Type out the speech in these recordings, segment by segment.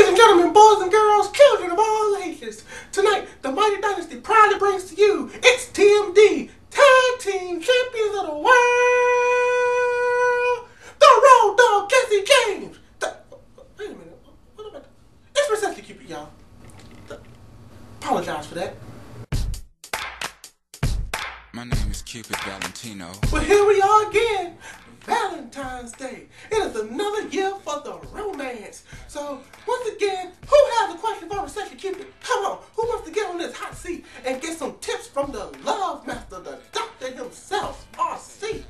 Ladies and gentlemen, boys and girls, children of all ages, tonight the Mighty Dynasty proudly brings to you its TMD Tag Team Champions of the World, the Road Dogg Jesse James. Wait a minute, what about that? It's Recession Cupid, y'all. Apologize for that. My name is Cupid Valentino. But here we are again, Valentine's Day. It is another year for the romance. So, once again, who has a question for Recession Cupid? Come on, who wants to get on this hot seat and get some tips from the love master, the doctor himself, RC?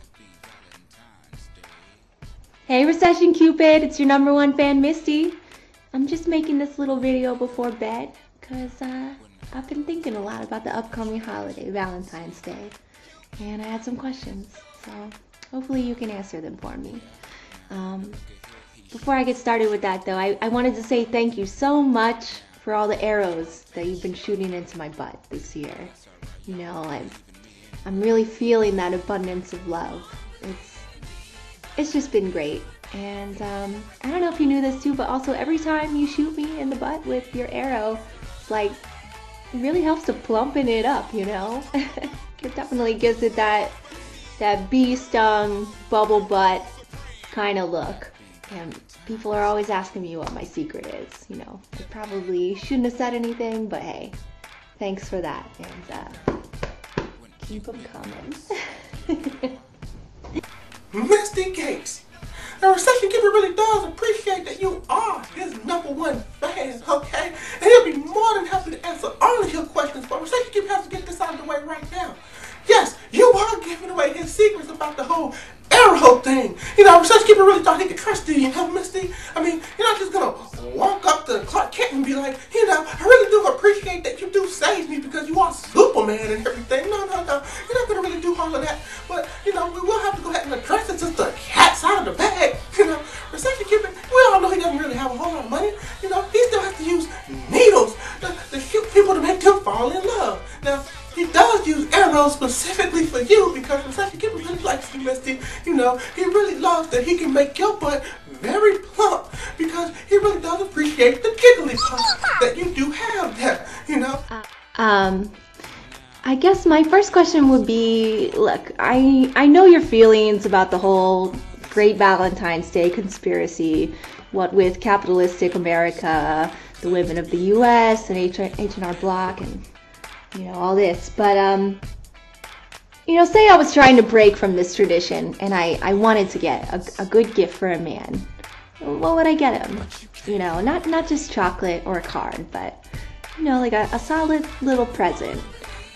Hey Recession Cupid, it's your #1 fan Misty. I'm just making this little video before bed because I've been thinking a lot about the upcoming holiday, Valentine's Day, and I had some questions, so hopefully you can answer them for me. Before I get started with that though, I wanted to say thank you so much for all the arrows that you've been shooting into my butt this year. You know, I'm really feeling that abundance of love. It's just been great. And I don't know if you knew this too, but also every time you shoot me in the butt with your arrow, it's like, it really helps to plumpen it up, you know? It definitely gives it that bee stung, bubble butt kind of look. And people are always asking me what my secret is, you know? I probably shouldn't have said anything, but hey, thanks for that. And keep them coming. Misty Gates. Now, Recession Cupid really does appreciate that you are his #1 fan, okay? And he'll be more than happy to answer all of your questions, but Recession Cupid has to get this out of the way right now. Yes, you are giving away his secrets about the whole arrow thing. You know, Recession Cupid really thought he could trust you, you know, Misty? I mean, you're not just gonna walk up to Clark Kent and be like, you know, I really do appreciate that you do save me because you are Superman and everything. No. You're not gonna really do all of that. But, you know, we will have to go ahead and address it since the cat's out of the bag. You know, Recession Cupid, we all know he doesn't really have a whole lot of money. You know, he still has to use needles to shoot people to make them fall in love. Now, he does use arrows specifically for you because Recession Cupid really likes you, Misty. You know, he really loves that he can make your butt very plump because he really does appreciate the jiggly part that you do have there, you know? I guess my first question would be, look, I know your feelings about the whole Great Valentine's Day conspiracy, what with capitalistic America, the women of the US, and H&R Block, and you know, all this, but you know, say I was trying to break from this tradition and I wanted to get a good gift for a man. What would I get him? You know, not just chocolate or a card, but you know, like a solid little present.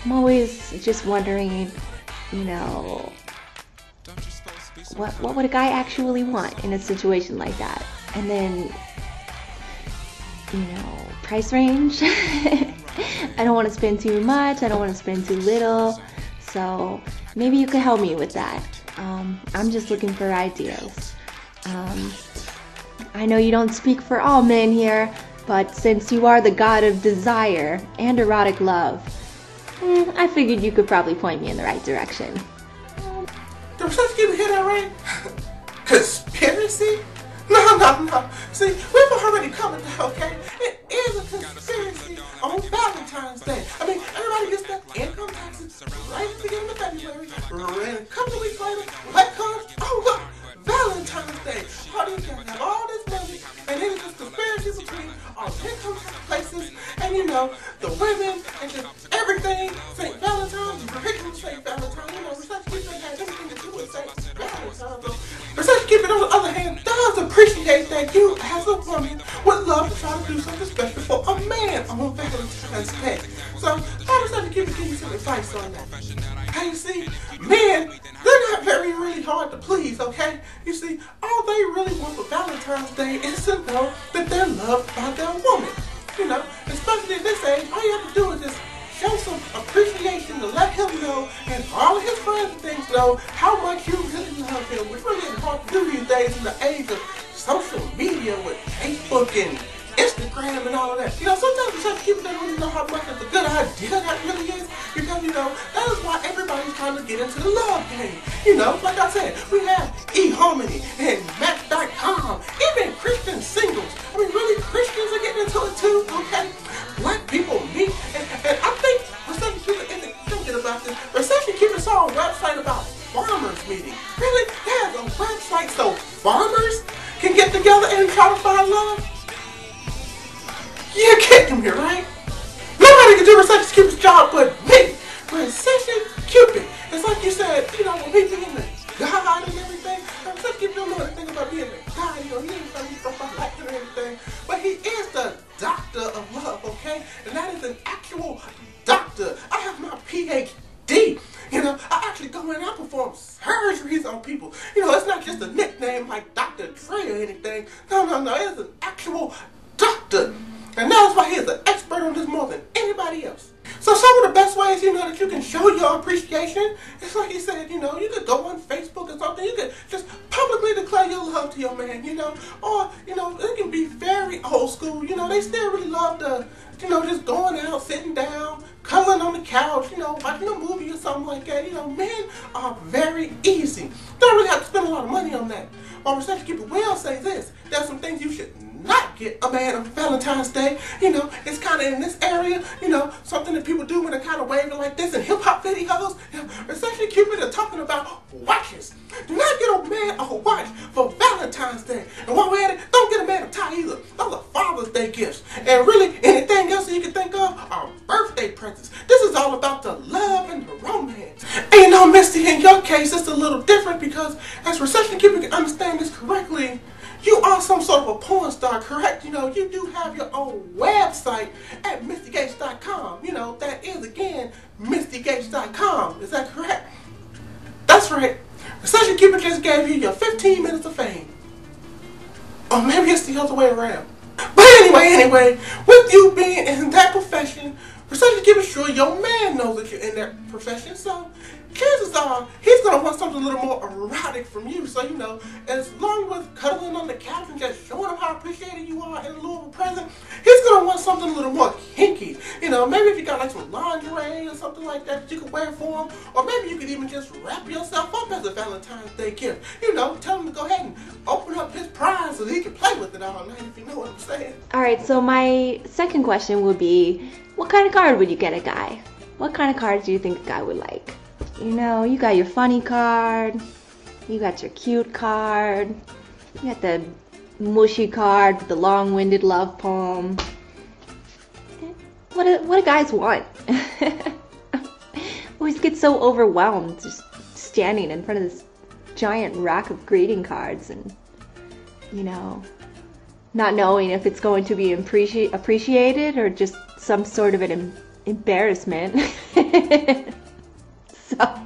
I'm always just wondering, you know, what would a guy actually want in a situation like that? And then, you know, price range. I don't want to spend too much, I don't want to spend too little, so maybe you could help me with that. I'm just looking for ideas. I know you don't speak for all men here, but since you are the god of desire and erotic love, I figured you could probably point me in the right direction. Did Recession Cupid hear that right? Conspiracy? No. See, we've already covered that, okay? It is a conspiracy on Valentine's Day. I mean, everybody gets their income taxes right at the beginning of February, and a couple of weeks later, what comes? Oh, look, Valentine's Day. How do you have all this money, and then it's just conspiracy between all income tax places, and you know, the women, and just everything, St. Valentine's, the curriculum St. Valentine, you know, Recession Cupid had everything to do with St. Valentine. Recession Cupid, on the other hand, does appreciate that you, as a woman, would love to try to do something special for a man on Valentine's Day. So, how does Recession Cupid give you some advice on that? Hey, you see, men, they're not really hard to please, okay? You see, all they really want for Valentine's Day is to know that they're loved by their woman. You know, especially at this age, all you have to do is just show some appreciation to let him know and all of his friends and things know how much you really love him, which really is hard to do these days in the age of social media with Facebook and Instagram and all of that. You know, sometimes Recession Cupid doesn't really know how much of a good idea that really is because, you know, that is why everybody's trying to get into the love game. You know, like I said, we have eHarmony and Match.com, even Christian singles. I mean, really, Christians are getting love? You're kidding me, right? Nobody can do Recession Cupid's job but me. Recession Cupid. It's like you said, you know, when we being the God and everything. Recession Cupid don't know anything about being the God. You know, he ain't from Latin or anything. But he is the doctor of love, okay? And that is an actual doctor. I have my PhD. You know, I actually go in and I perform surgeries on people. You know, it's not just a nickname like Dr. Drell or anything. No, it's an actual doctor. And that's why he's an expert on this more than anybody else. So some of the best ways, you know, that you can show your appreciation, it's like he said, you know, you could go on Facebook or something, you could just publicly declare your love to your man, you know, or, you know, it can be very old school, you know, they still really love the, you know, just going out, sitting down, cuddling on the couch, you know, watching a movie or something like that. You know, men are very easy. Don't really have to spend a lot of money on that. While Recession Cupid will say this, there's some things you should not get a man on Valentine's Day. You know, it's kind of in this area, you know, something that people do when they're kind of waving like this in hip-hop videos. You know, Recession Cupid are talking about watches. Do not get a man a watch for Valentine's Day. And while we're at it, don't get a man a tie either. Those are Father's Day gifts. And really, anything else that you can think of are birthday presents. This is all about the love and the romance. And you know, Misty, in your case, it's a little different because as Recession Cupid can understand this correctly, you are some sort of a porn star, correct? You know, you do have your own website at MistyGates.com. You know, that is, again, MistyGates.com. Is that correct? That's right. Recession Cupid just gave you your 15 minutes of fame. Or maybe it's the other way around. But anyway, with you being in that profession, Recession Cupid sure your man knows that you're in that profession, so chances are he's going to want something a little more erotic from you. So, you know, as long with cuddling on the couch and just showing him how appreciated you are in a little present, he's going to want something a little more kinky. You know, maybe if you got like some lingerie or something like that that you could wear for him, or maybe you could even just wrap yourself up as a Valentine's Day gift. You know, tell him to go ahead and open up his prize so that he can play with it all night, if you know what I'm saying. Alright, so my second question would be, what kind of card would you get a guy? What kind of cards do you think a guy would like? You know, you got your funny card, you got your cute card, you got the mushy card with the long-winded love poem. What do guys want? Always get so overwhelmed just standing in front of this giant rack of greeting cards and, you know, not knowing if it's going to be appreciated or just some sort of an embarrassment. So,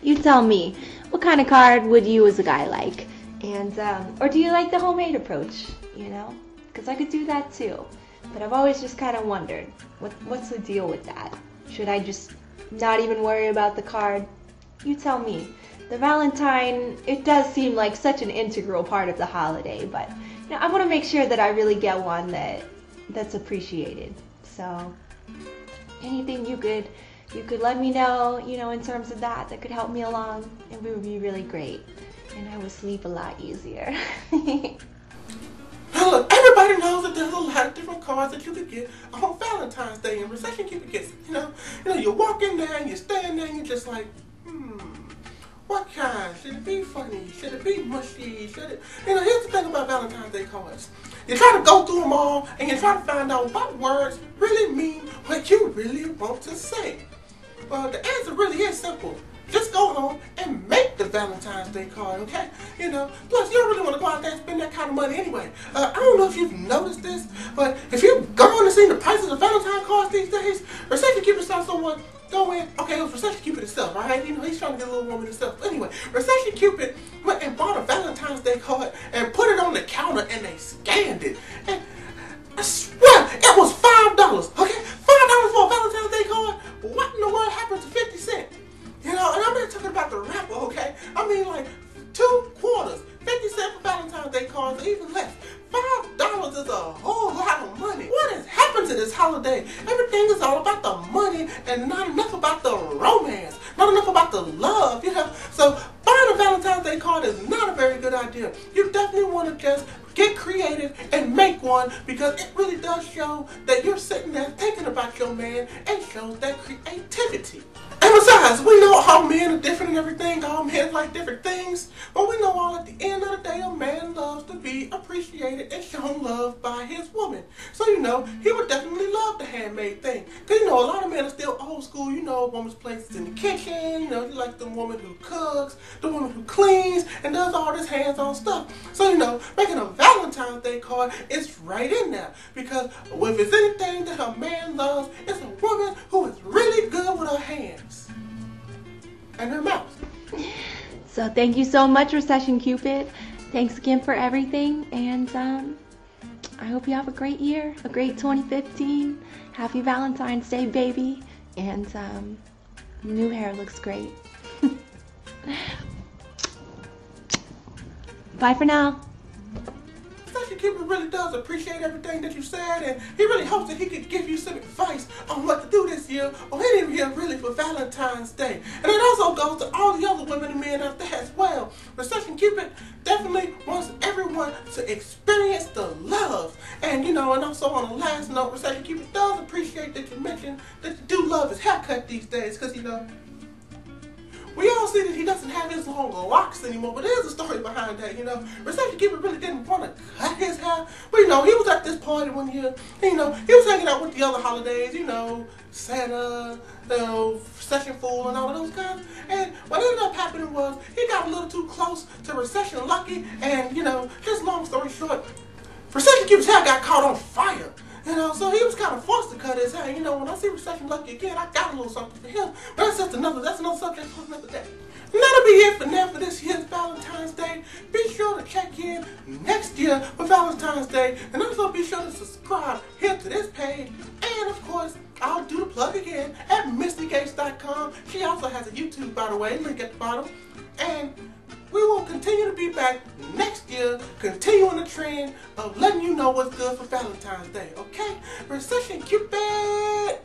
you tell me, what kind of card would you as a guy like? And, or do you like the homemade approach, you know? Because I could do that too. But I've always just kind of wondered, what's the deal with that? Should I just not even worry about the card? You tell me. The Valentine, it does seem like such an integral part of the holiday, but you know, I want to make sure that I really get one that's appreciated. So, anything you could let me know, you know, in terms of that could help me along, it would be really great. And I would sleep a lot easier. Now look, everybody knows that there's a lot of different cards that you could get on Valentine's Day, and Recession Cupid gets it, you know, you walk in there and you stand there and you're just like, what kind? Should it be funny? Should it be mushy? Should it, you know, here's the thing about Valentine's Day cards. You try to go through them all and you try to find out what words really mean what you really want to say. Well, the answer really is simple. Just go home and make the Valentine's Day card, okay? You know, plus you don't really want to go out there and spend that kind of money anyway. I don't know if you've noticed this, but if you've gone and seen the prices of Valentine cards these days, Recession Cupid saw someone go in, okay, it was Recession Cupid itself, alright? You know, he's trying to get a little woman himself. Anyway, Recession Cupid went and bought a Valentine's Day card and put it on the counter and they scanned it. And I swear, it was $5, okay? $5 for a Valentine's Day card? What in the world happened to 50 cents? You know, and I'm not talking about the wrapper, okay? I mean like 2 quarters, 50 cents for Valentine's Day cards, or even less. $5 is a whole lot of money. What has happened to this holiday? Everything is all about the money and not enough about the romance, not enough about the love, you know? So buying a Valentine's Day card is not a very good idea. You definitely want to just get creative and make one, because it really does show that you're sitting there thinking about your man and shows that creativity. And besides, we know all men are different and everything. All men like different things. But we know all at the end of the day, a man loves to be appreciated and shown love by his woman. So, you know, he would definitely love the handmade thing. Because, you know, a lot of men are still old school. You know, a woman's place is in the kitchen. You know, you like the woman who cooks, the woman who cleans, and does all this hands-on stuff. So, you know, making a Valentine's Day card is right in there. Because if it's anything that a man loves, it's a woman who is really good with her hands and her mouth. So thank you so much, Recession Cupid. Thanks again for everything, and I hope you have a great year, a great 2015. Happy Valentine's Day, baby. And new hair looks great. Bye for now. Recession Cupid really does appreciate everything that you said, and he really hopes that he could give you some advice on what to do this year, or any year really, for Valentine's Day. And it also goes to all the other women and men out there as well. Recession Cupid definitely wants everyone to experience the love. And, you know, and also on the last note, Recession Cupid does appreciate that you mentioned that you do love his haircut these days, because, you know, we all see that he doesn't have his long locks anymore, but there's a story behind that, you know. Recession Cupid really didn't want to cut his hair, but, you know, he was at this party one year, and, you know, he was hanging out with the other holidays, you know, Santa, you know, Recession Fool, and all of those guys. And what ended up happening was he got a little too close to Recession Lucky, and, you know, just long story short, Recession Cupid's hair got caught on fire. You know, so he was kind of forced to cut his hair. You know, when I see Recession Lucky again, I got a little something for him. But that's another subject for another day. And that'll be it for now for this year's Valentine's Day. Be sure to check in next year for Valentine's Day. And also be sure to subscribe here to this page. And of course, I'll do the plug again at MistyGates.com. She also has a YouTube, by the way, link at the bottom. And we will continue to be back next year, continuing the trend of letting you know what's good for Valentine's Day, okay? Recession Cupid!